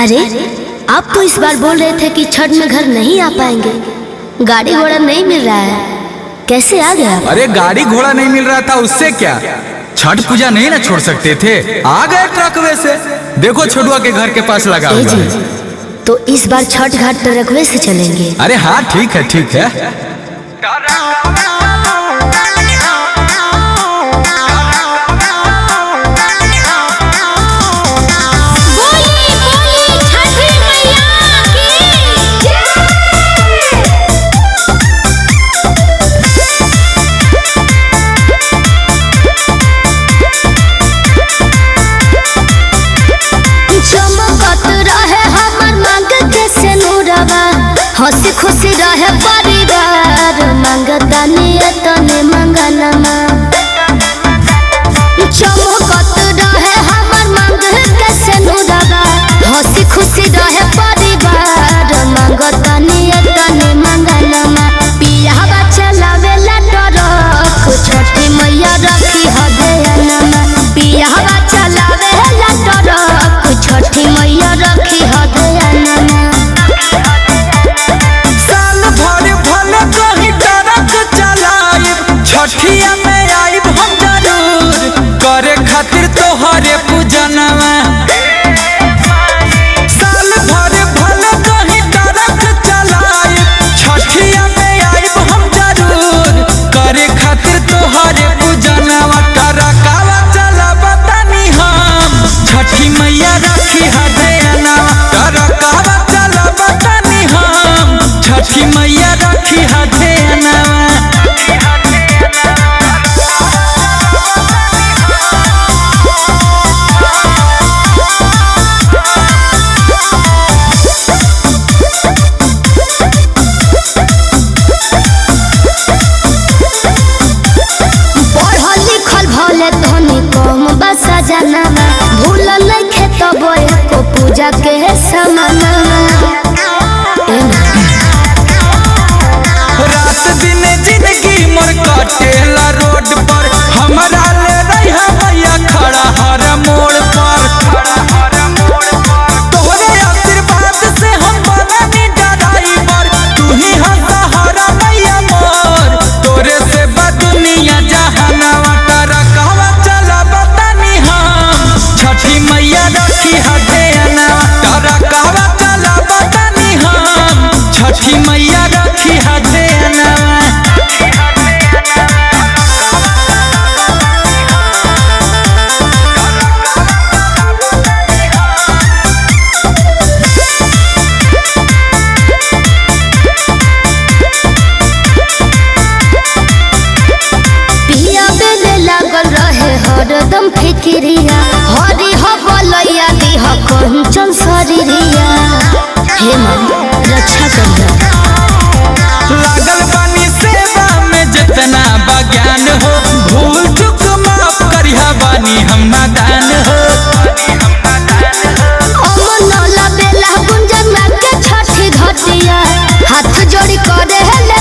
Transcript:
अरे आप तो इस बार बोल रहे थे कि छठ में घर नहीं आ पाएंगे, गाड़ी घोड़ा नहीं मिल रहा है, कैसे आ गए आप? अरे गाड़ी घोड़ा नहीं मिल रहा था उससे क्या, छठ पूजा नहीं ना छोड़ सकते थे, आ गए ट्रकवे से। देखो छोटुआ के घर के पास लगा हुआ है। तो इस बार छठ घाट ट्रकवे से चलेंगे? अरे हाँ ठीक है ठीक है। हंसी खुशी रहे परिवार, मंगता नियतने मंगनमा चमकत रहे हमर मांग के सेनुरवा। हंसी खुशी रहे परिवार, मंगता नियतने मंगनमा। पियावा चलावेला ट्रक, छठी मैया रखी हदयनमा। पियावा चलावेला ट्रक, छठी मैया रखी हदयनमा। छठिया में आइब हम जरूर, करे खातिर तोहरे पूजनवा। साल भर भले कहीं ट्रक चलाइब, छठिया में आइब हम जरूर, करे खातिर तोहरे पूजनवा। ट्रकवा चलाबा तनी हम, छठी मैया रखी हदयनवा। ट्रकवा चलाबा तनी हम, छठी मैया रखी हदयनवा। सजनवा भूल नहीं खेतबो एको पूजा के समानवा। रात दिन जिंदगी मोर कटेला रोड पर, हमरा ले रहिया मैया खड़ा हर मोड़ पर। तोहरे आशीर्वाद से हम बननी ड्राइवर, तू ही हम सहारा मैया मोर, तोरे से दुनिया जहानवा। ट्रकवा चलाबा तनी हम, छठी मैया रखी हदयनवा। ट्रकवा चलाबा तनी हम, छठी मैया रखी हदयनवा। हरदम फिक्रिया हरी हलैया दीह कंचन शरीरिया। हे मन रक्षा कर लागल बानी सेवा में जितना बज्ञान हो, भूल चुक माफ करिहा बानी हम नादान हो। अमनला बेला गुंजन के छठी घटिया, हाथ जोड़ी करे ले